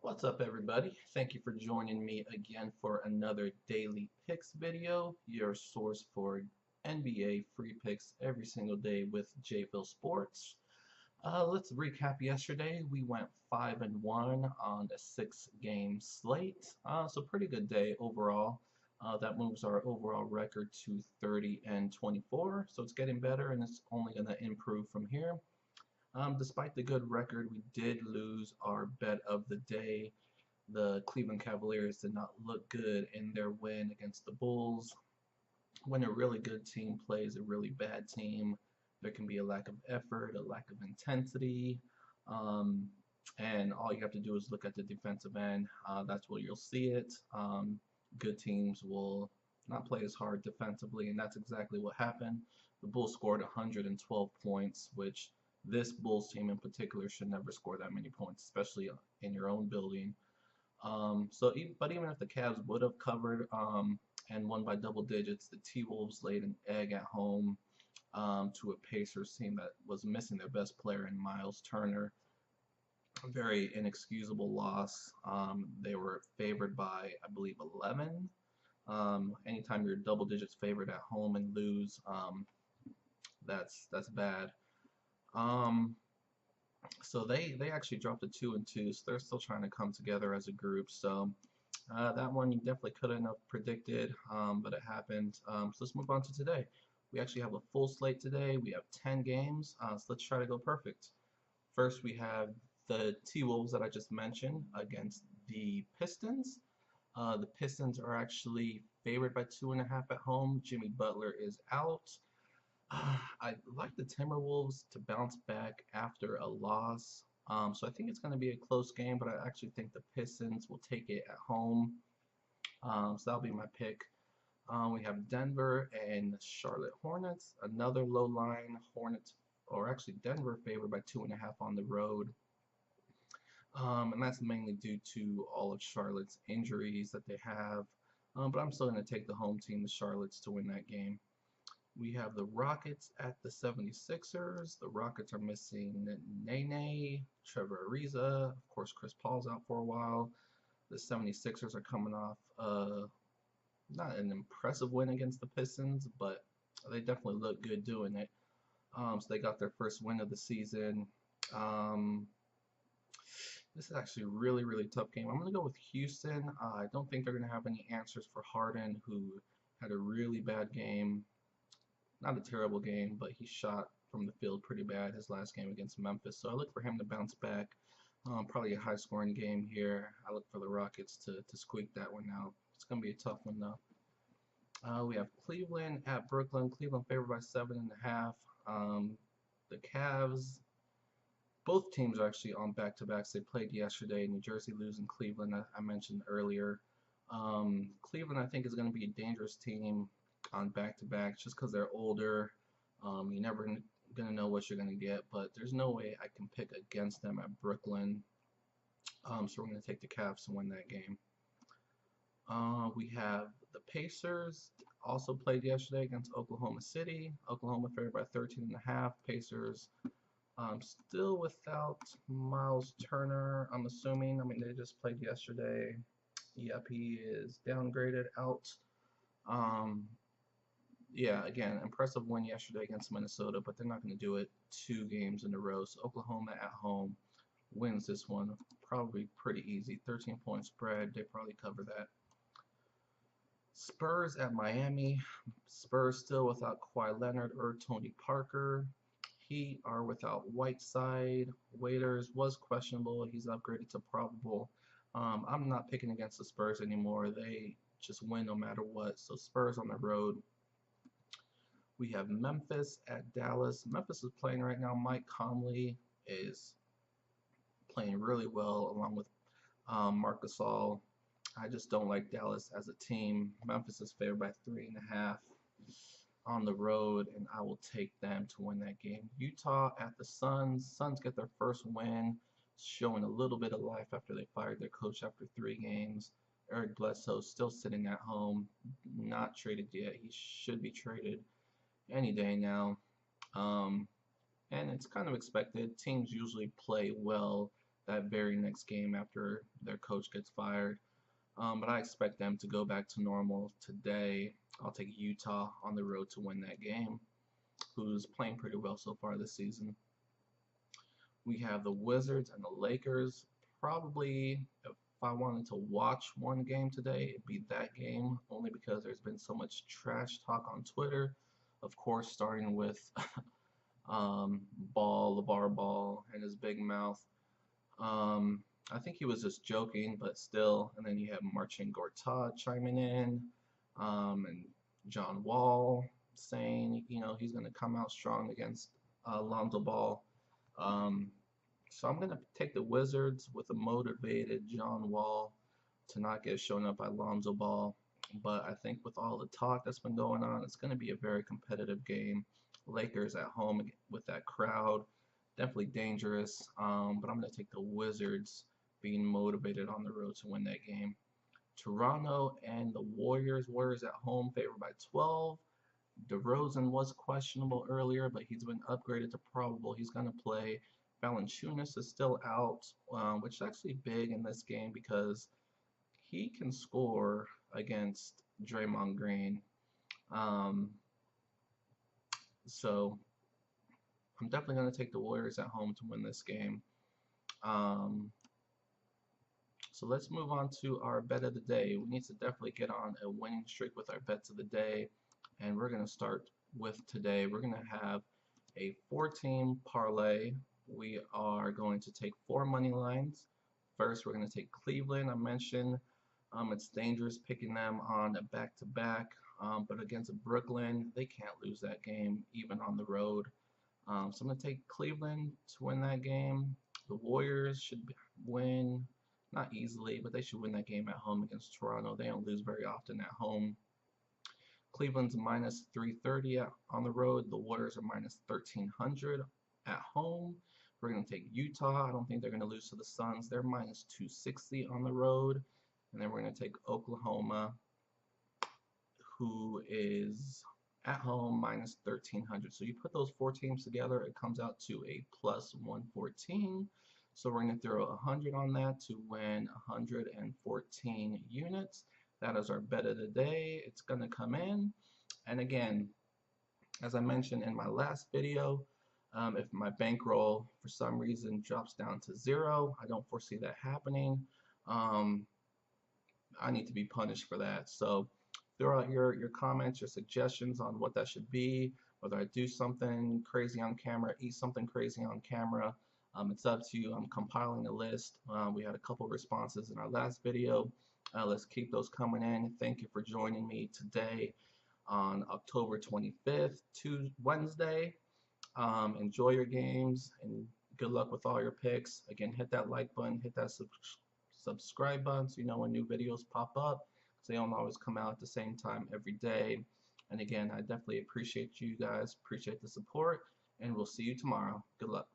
What's up, everybody? Thank you for joining me again for another daily picks video, your source for NBA free picks every single day with JVille Sports. Let's recap yesterday. We went 5-1 on a 6-game slate, so pretty good day overall. That moves our overall record to 30-24, so it's getting better and it's only going to improve from here. Despite the good record, we did lose our bet of the day. The Cleveland Cavaliers did not look good in their win against the Bulls. When a really good team plays a really bad team, there can be a lack of effort, a lack of intensity, um, and all you have to do is look at the defensive end. That's where you'll see it. Good teams will not play as hard defensively, and that's exactly what happened. The Bulls scored 112 points, which this Bulls team in particular should never score that many points, especially in your own building. But even if the Cavs would have covered and won by double digits, the T-Wolves laid an egg at home to a Pacers team that was missing their best player in Miles Turner. A very inexcusable loss. They were favored by, I believe, 11. Anytime you're double digits favored at home and lose, that's bad. Um, so they actually dropped to 2-2, so they're still trying to come together as a group. So that one you definitely couldn't have predicted, but it happened. So let's move on to today. We actually have a full slate today. We have 10 games, so let's try to go perfect. First, we have the T-Wolves that I just mentioned against the Pistons. The Pistons are actually favored by 2.5 at home. Jimmy Butler is out. I like the Timberwolves to bounce back after a loss. So I think it's going to be a close game, but I actually think the Pistons will take it at home. So that'll be my pick. We have Denver and Charlotte Hornets. Another low line Hornets, or actually Denver favored by 2.5 on the road. And that's mainly due to all of Charlotte's injuries that they have. But I'm still going to take the home team, the Charlottes, to win that game. We have the Rockets at the 76ers. The Rockets are missing Nene, Trevor Ariza. Of course, Chris Paul's out for a while. The 76ers are coming off not an impressive win against the Pistons, but they definitely look good doing it. So they got their first win of the season. This is actually a really, really tough game. I'm going to go with Houston. I don't think they're going to have any answers for Harden, who had a really bad game. Not a terrible game, but he shot from the field pretty bad his last game against Memphis. So I look for him to bounce back. Probably a high-scoring game here. I look for the Rockets to squeak that one out. It's going to be a tough one, though. We have Cleveland at Brooklyn. Cleveland favored by 7.5. The Cavs, both teams are actually on back-to-backs. They played yesterday. New Jersey losing Cleveland, I mentioned earlier. Cleveland, I think, is going to be a dangerous team on back-to-back just because they're older. You're never going to know what you're going to get, but there's no way I can pick against them at Brooklyn. So we're going to take the Cavs to win that game. We have the Pacers, also played yesterday against Oklahoma City. Oklahoma favored by 13.5. Pacers still without Miles Turner, I'm assuming. I mean, they just played yesterday. Yep, he is downgraded out. Yeah, again, impressive win yesterday against Minnesota, but they're not going to do it 2 games in a row. So Oklahoma at home wins this one probably pretty easy. 13-point spread. They probably cover that. Spurs at Miami. Spurs still without Kawhi Leonard or Tony Parker. Heat are without Whiteside. Waiters was questionable. He's upgraded to probable. I'm not picking against the Spurs anymore. They just win no matter what. So Spurs on the road. We have Memphis at Dallas. Memphis is playing right now. Mike Conley is playing really well along with Marc Gasol. I just don't like Dallas as a team. Memphis is favored by 3.5 on the road, and I will take them to win that game. Utah at the Suns. Suns get their first win, showing a little bit of life after they fired their coach after 3 games. Eric Bledsoe still sitting at home, not traded yet. He should be traded any day now. And it's kind of expected. Teams usually play well that very next game after their coach gets fired. But I expect them to go back to normal today. I'll take Utah on the road to win that game, who's playing pretty well so far this season. We have the Wizards and the Lakers. Probably, if I wanted to watch one game today, it'd be that game, only because there's been so much trash talk on Twitter. Of course, starting with LeVar Ball, and his big mouth. Um, I think he was just joking, but still. And then you have Marcin Gortat chiming in, and John Wall saying, he's going to come out strong against Lonzo Ball. So I'm going to take the Wizards with a motivated John Wall to not get shown up by Lonzo Ball. But I think with all the talk that's been going on, it's going to be a very competitive game. Lakers at home with that crowd, definitely dangerous. But I'm going to take the Wizards being motivated on the road to win that game. Toronto and the Warriors. Warriors at home, favored by 12. DeRozan was questionable earlier, but he's been upgraded to probable. He's going to play. Valanciunas is still out, which is actually big in this game because he can score against Draymond Green. So I'm definitely going to take the Warriors at home to win this game. So let's move on to our bet of the day. We need to definitely get on a winning streak with our bets of the day. And we're going to start with today. We're going to have a 4-team parlay. We are going to take 4 money lines. First, we're going to take Cleveland. I mentioned it's dangerous picking them on a back-to-back, but against Brooklyn, they can't lose that game even on the road. So I'm going to take Cleveland to win that game. The Warriors should win, not easily, but they should win that game at home against Toronto. They don't lose very often at home. Cleveland's minus 330 on the road. The Warriors are minus 1300 at home. We're going to take Utah. I don't think they're going to lose to the Suns. They're minus 260 on the road. And then we're going to take Oklahoma, who is at home minus 1300. So you put those 4 teams together, it comes out to a plus 114. So we're going to throw 100 on that to win 114 units. That is our bet of the day. It's going to come in. And again, as I mentioned in my last video, if my bankroll for some reason drops down to 0, I don't foresee that happening. I need to be punished for that. So throw out your comments, your suggestions on what that should be, whether I do something crazy on camera, eat something crazy on camera. It's up to you. I'm compiling a list. We had a couple responses in our last video. Let's keep those coming in. Thank you for joining me today on October 25th, Wednesday. Enjoy your games and good luck with all your picks. Again, hit that like button, hit that subscribe button so you know when new videos pop up, because they don't always come out at the same time every day. And again, I definitely appreciate you guys, appreciate the support, and we'll see you tomorrow. Good luck.